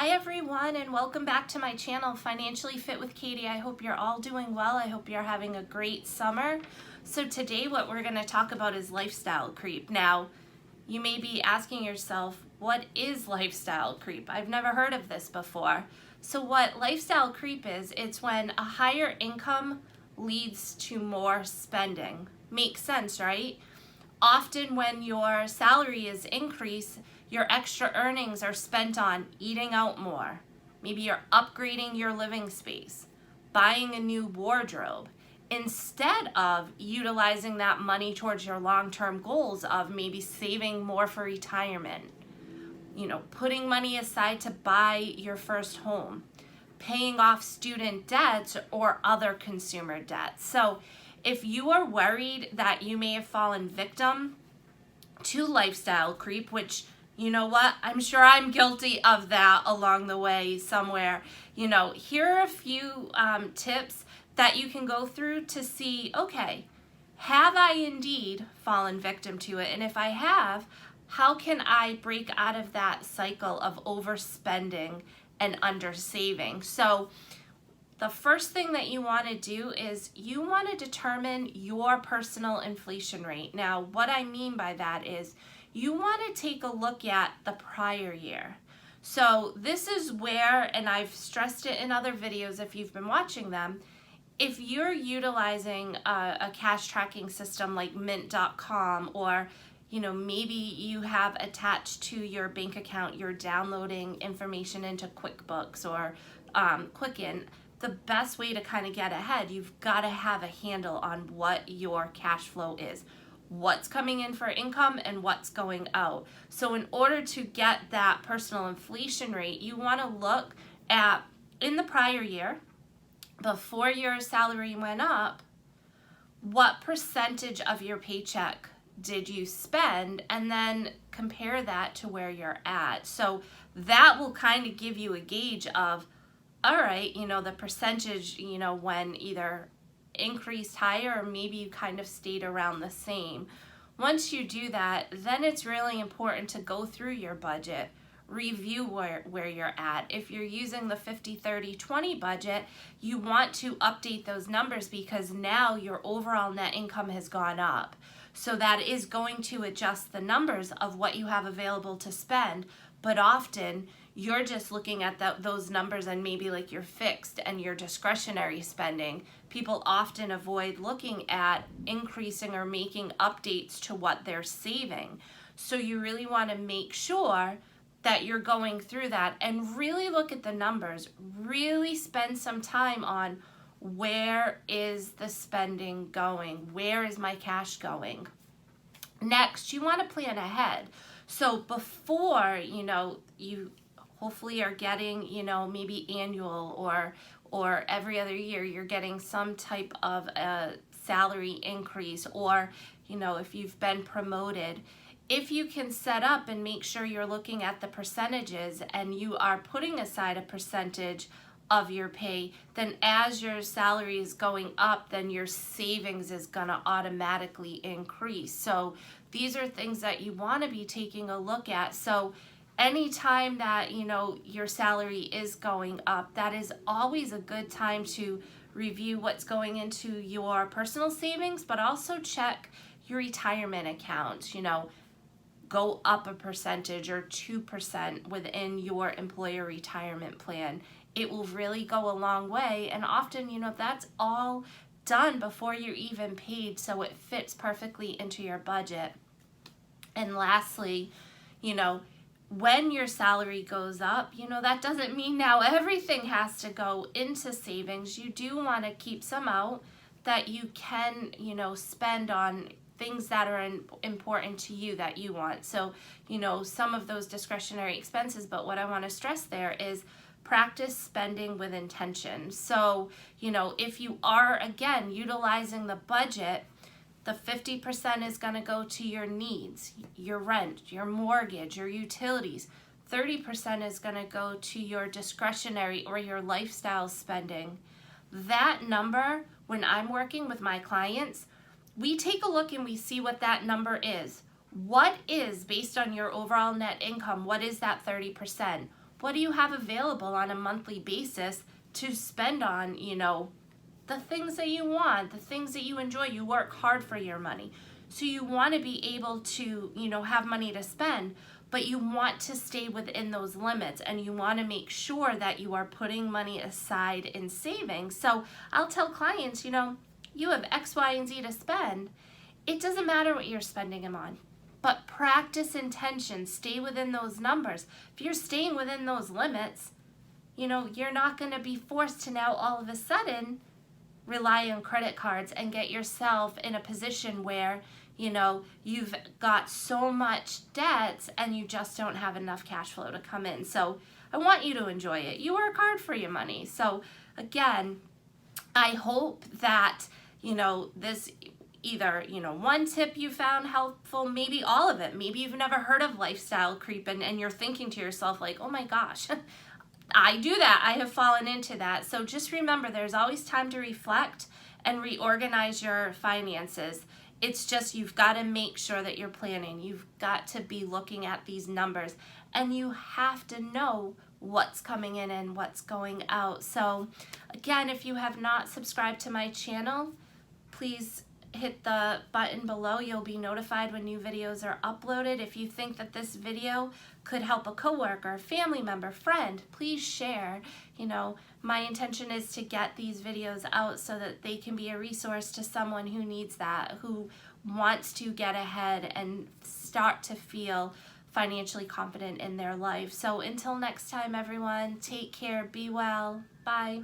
Hi everyone, and welcome back to my channel, Financially Fit with Katie. I hope you're all doing well. I hope you're having a great summer. So today what we're going to talk about is lifestyle creep. Now, you may be asking yourself, what is lifestyle creep? I've never heard of this before. So what lifestyle creep is, it's when a higher income leads to more spending. Makes sense, right? Often when your salary is increased, your extra earnings are spent on eating out more. Maybe you're upgrading your living space, buying a new wardrobe, instead of utilizing that money towards your long-term goals of maybe saving more for retirement, putting money aside to buy your first home, paying off student debts or other consumer debts. So if you are worried that you may have fallen victim to lifestyle creep, which you know what? I'm sure I'm guilty of that along the way somewhere. Here are a few tips that you can go through to see, okay, have I indeed fallen victim to it? And if I have, how can I break out of that cycle of overspending and undersaving? So the first thing that you want to do is you want to determine your personal inflation rate. Now, what I mean by that is you want to take a look at the prior year. So this is where, and I've stressed it in other videos if you've been watching them, if you're utilizing a cash tracking system like mint.com, or maybe you have attached to your bank account, you're downloading information into QuickBooks or Quicken, the best way to kind of get ahead, you've got to have a handle on what your cash flow is. What's coming in for income and what's going out. So in order to get that personal inflation rate, you want to look at, in the prior year, before your salary went up, what percentage of your paycheck did you spend, and then compare that to where you're at. So that will kind of give you a gauge of, all right, the percentage, when either increased higher or maybe you kind of stayed around the same. Once you do that, then it's really important to go through your budget, review where you're at. If you're using the 50-30-20 budget, you want to update those numbers because now your overall net income has gone up. So that is going to adjust the numbers of what you have available to spend, but often you're just looking at those numbers and maybe like your fixed and your discretionary spending. People often avoid looking at increasing or making updates to what they're saving. So you really want to make sure that you're going through that and really look at the numbers. Really spend some time on where is the spending going? Where is my cash going? Next, you want to plan ahead. So before, you hopefully are getting, maybe annual or every other year you're getting some type of a salary increase, or, if you've been promoted, if you can set up and make sure you're looking at the percentages and you are putting aside a percentage of your pay, then as your salary is going up, then your savings is gonna automatically increase. So these are things that you wanna be taking a look at. So anytime that your salary is going up, that is always a good time to review what's going into your personal savings, but also check your retirement account. Go up a percentage or 2% within your employer retirement plan. It will really go a long way, and often that's all done before you're even paid, so it fits perfectly into your budget. And lastly, when your salary goes up, that doesn't mean now everything has to go into savings. You do want to keep some out that you can, spend on things that are important to you that you want. So, some of those discretionary expenses, but what I want to stress there is practice spending with intention. So, if you are, again, utilizing the budget, the 50% is going to go to your needs, your rent, your mortgage, your utilities. 30% is going to go to your discretionary or your lifestyle spending. That number, when I'm working with my clients, we take a look and we see what that number is. What is, based on your overall net income, what is that 30%? What do you have available on a monthly basis to spend on, the things that you want, the things that you enjoy? You work hard for your money. So you want to be able to, have money to spend, but you want to stay within those limits, and you want to make sure that you are putting money aside in savings. So I'll tell clients, you have X, Y, and Z to spend. It doesn't matter what you're spending them on, but practice intention, stay within those numbers. If you're staying within those limits, you're not going to be forced to now all of a sudden rely on credit cards and get yourself in a position where, you've got so much debt and you just don't have enough cash flow to come in. So I want you to enjoy it. You work hard for your money. So again, I hope that, this either, one tip you found helpful, maybe all of it. Maybe you've never heard of lifestyle creep and you're thinking to yourself like, oh my gosh, I do that. I have fallen into that. So just remember, there's always time to reflect and reorganize your finances. It's just you've got to make sure that you're planning. You've got to be looking at these numbers, and you have to know what's coming in and what's going out. So again, if you have not subscribed to my channel, please hit the button below. You'll be notified when new videos are uploaded. If you think that this video could help a coworker, family member, friend, please share. My intention is to get these videos out so that they can be a resource to someone who needs that, who wants to get ahead and start to feel financially confident in their life. So until next time, everyone, take care, be well, bye.